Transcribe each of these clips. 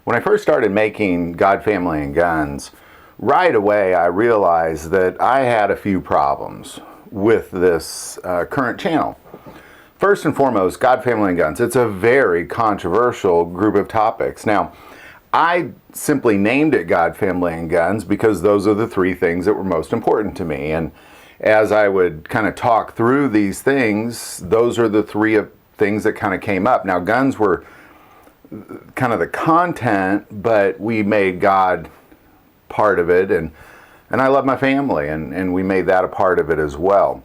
When I first started making God, Family, and Guns, right away I realized that I had a few problems with this current channel. First and foremost, God, Family, and Guns. It's a very controversial group of topics. Now, I simply named it God, Family, and Guns because those are the three things that were most important to me. And as I would kind of talk through these things, those are the three things that kind of came up. Now, guns were kind of the content, but we made God part of it, and I love my family, and we made that a part of it as well.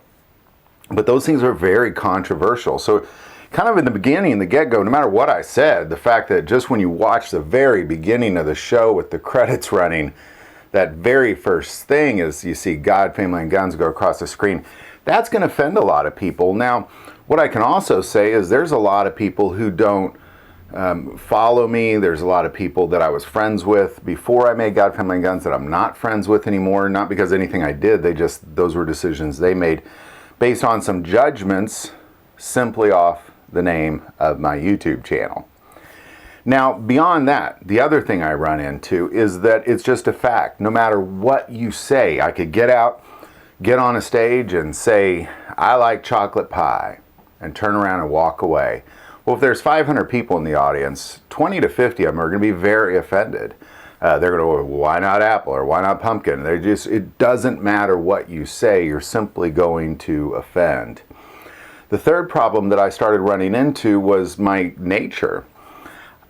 But those things are very controversial. So kind of in the beginning, the get-go, no matter what I said, the fact that just when you watch the very beginning of the show with the credits running, that very first thing is you see God, Family, and Guns go across the screen, that's going to offend a lot of people. Now, what I can also say is there's a lot of people who don't follow me. There's a lot of people that I was friends with before I made God, Family, and Guns that I'm not friends with anymore. Not because anything I did, those were decisions they made based on some judgments simply off the name of my YouTube channel. Now, beyond that, the other thing I run into is that it's just a fact. No matter what you say, I could get on a stage and say, I like chocolate pie, and turn around and walk away. Well, if there's 500 people in the audience, 20 to 50 of them are going to be very offended. They're going to go, well, why not apple or why not pumpkin? It doesn't matter what you say, you're simply going to offend. The third problem that I started running into was my nature.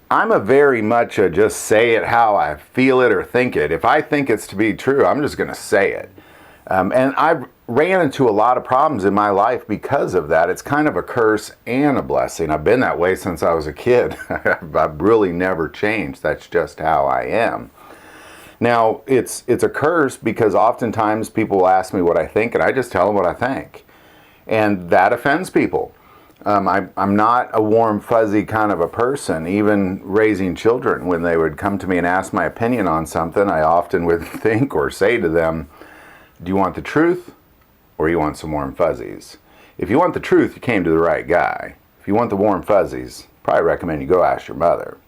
I'm a very much a just say it how I feel it or think it. If I think it's to be true, I'm just going to say it. And I've ran into a lot of problems in my life because of that. It's kind of a curse and a blessing. I've been that way since I was a kid. I've really never changed. That's just how I am. Now, it's a curse because oftentimes people will ask me what I think, and I just tell them what I think. And that offends people. I'm not a warm, fuzzy kind of a person. Even raising children, when they would come to me and ask my opinion on something, I often would think or say to them, do you want the truth or you want some warm fuzzies? If you want the truth, you came to the right guy. If you want the warm fuzzies, probably recommend you go ask your mother.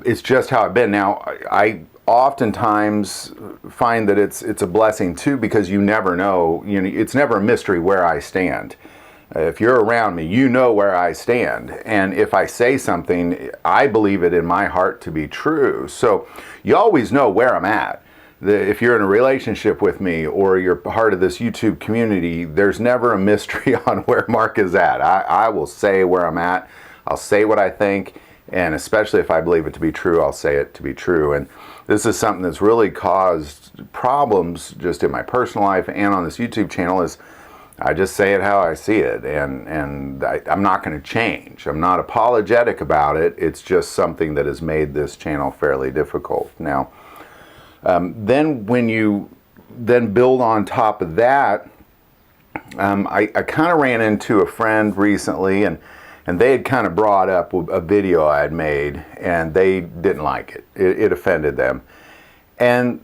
It's just how I've been. Now, I oftentimes find that it's a blessing too, because you never know. It's never a mystery where I stand. If you're around me, you know where I stand. And if I say something, I believe it in my heart to be true. So you always know where I'm at. If you're in a relationship with me or you're part of this YouTube community, there's never a mystery on where Mark is at. I will say where I'm at. I'll say what I think. And especially if I believe it to be true, I'll say it to be true. And this is something that's really caused problems just in my personal life and on this YouTube channel is I just say it how I see it, and I'm not going to change. I'm not apologetic about it. It's just something that has made this channel fairly difficult. Now, then when you then build on top of that, I kind of ran into a friend recently, and they had kind of brought up a video I had made, and they didn't like it. It offended them. And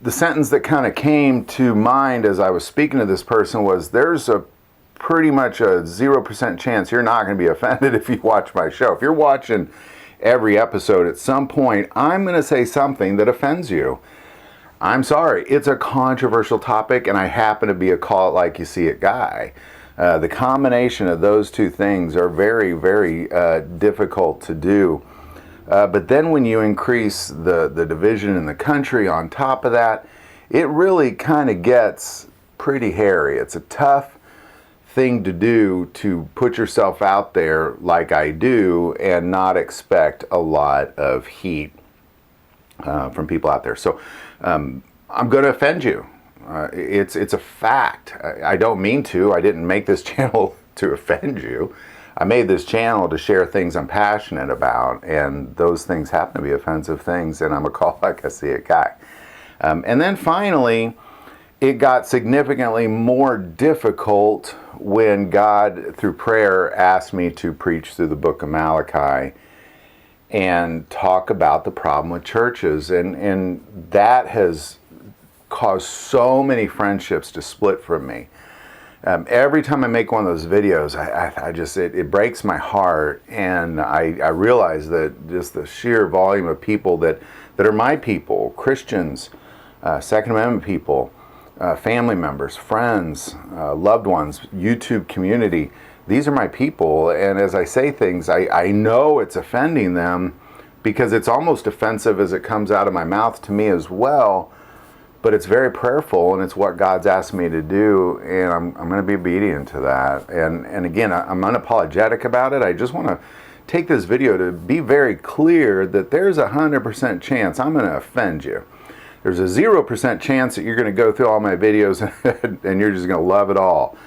the sentence that kind of came to mind as I was speaking to this person was, there's a pretty much a 0% chance you're not going to be offended if you watch my show. If you're watching every episode, at some point, I'm going to say something that offends you. I'm sorry. It's a controversial topic, and I happen to be a call it like you see it guy. The combination of those two things are very, very difficult to do. But then when you increase the division in the country on top of that, it really kind of gets pretty hairy. It's a tough thing to do, to put yourself out there like I do and not expect a lot of heat from people out there. So I'm going to offend you. It's a fact. I don't mean to. I didn't make this channel to offend you. I made this channel to share things I'm passionate about, and those things happen to be offensive things, and I'm a call like I see it guy. And then finally, it got significantly more difficult when God, through prayer, asked me to preach through the book of Malachi and talk about the problem with churches. And that has caused so many friendships to split from me. Every time I make one of those videos, I just, it breaks my heart, and I realize that just the sheer volume of people that are my people, Christians, Second Amendment people, family members, friends, loved ones, YouTube community, these are my people, and as I say things, I know it's offending them, because it's almost offensive as it comes out of my mouth to me as well, but it's very prayerful, and it's what God's asked me to do, and I'm going to be obedient to that. And again, I'm unapologetic about it. I just want to take this video to be very clear that there's 100% chance I'm going to offend you. There's a 0% chance that you're going to go through all my videos and you're just going to love it all.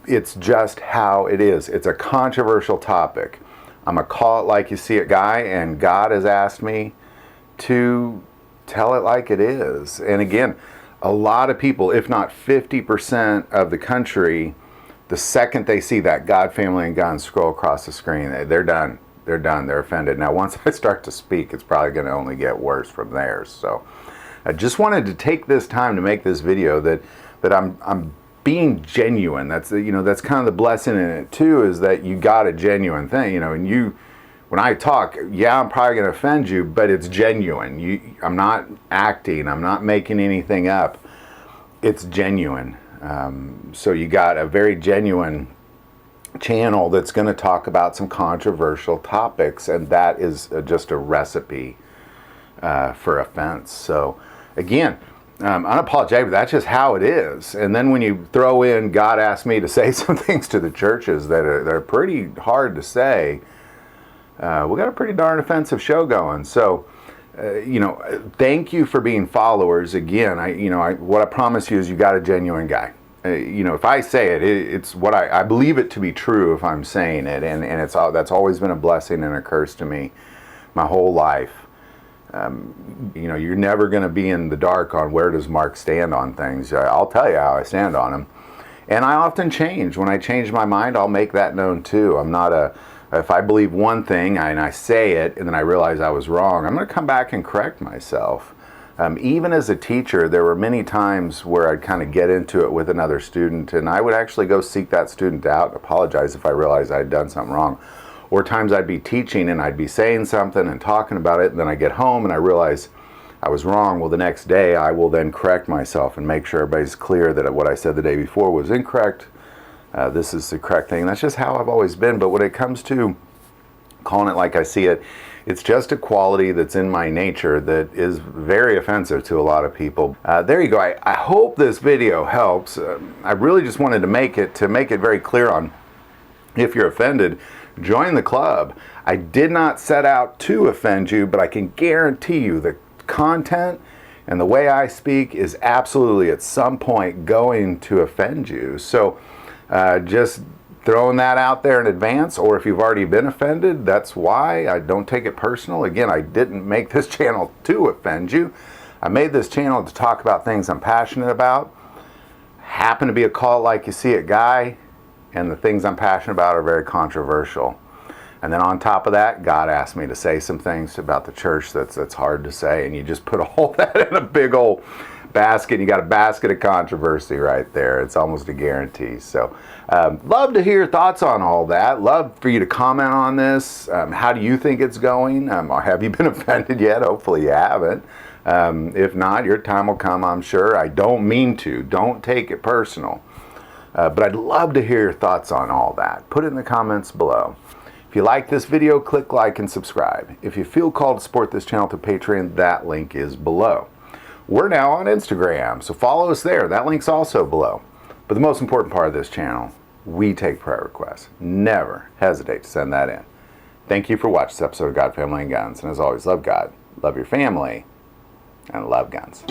It's just how it is. It's a controversial topic. I'm going to call it like you see it guy, and God has asked me to tell it like it is. And again, a lot of people, if not 50% of the country, the second they see that God, family, and guns scroll across the screen, they're done. They're done. They're offended. Now, once I start to speak, it's probably going to only get worse from there. So I just wanted to take this time to make this video that I'm being genuine. That's that's kind of the blessing in it too, is that you got a genuine thing, and when I talk, yeah, I'm probably going to offend you, but it's genuine. I'm not acting. I'm not making anything up. It's genuine. So you got a very genuine channel that's going to talk about some controversial topics, and that is just a recipe for offense. So again, unapologetic, that's just how it is. And then when you throw in, God asked me to say some things to the churches that are pretty hard to say, we got a pretty darn offensive show going. So, thank you for being followers. Again, what I promise you is you got a genuine guy. If I say it, it's what I believe it to be true if I'm saying it, and that's always been a blessing and a curse to me my whole life. You're never going to be in the dark on where does Mark stand on things. I'll tell you how I stand on them, and I often change. When I change my mind, I'll make that known too. I'm not if I believe one thing and I say it and then I realize I was wrong, I'm going to come back and correct myself. Even as a teacher, there were many times where I'd kind of get into it with another student, and I would actually go seek that student out and apologize if I realized I had done something wrong. Or times I'd be teaching and I'd be saying something and talking about it, and then I get home and I realize I was wrong. Well, the next day I will then correct myself and make sure everybody's clear that what I said the day before was incorrect. This is the correct thing. That's just how I've always been. But when it comes to calling it like I see it, it's just a quality that's in my nature that is very offensive to a lot of people. There you go. I hope this video helps. I really just wanted to make it very clear on, if you're offended, join the club. I did not set out to offend you, but I can guarantee you the content and the way I speak is absolutely at some point going to offend you. So just throwing that out there in advance, or if you've already been offended, that's why. I don't take it personal. Again, I didn't make this channel to offend you. I made this channel to talk about things I'm passionate about. Happen to be a call like you see it guy, and the things I'm passionate about are very controversial. And then on top of that, God asked me to say some things about the church that's hard to say, and you just put all that in a big old basket. You got a basket of controversy right there. It's almost a guarantee. So love to hear your thoughts on all that. Love for you to comment on this. How do you think it's going? Have you been offended yet? Hopefully you haven't. If not, your time will come, I'm sure. I don't mean to. Don't take it personal. But I'd love to hear your thoughts on all that. Put it in the comments below. If you like this video, click like and subscribe. If you feel called to support this channel through Patreon, that link is below. We're now on Instagram, so follow us there. That link's also below. But the most important part of this channel, we take prayer requests. Never hesitate to send that in. Thank you for watching this episode of God, Family, and Guns. And as always, love God, love your family, and love guns.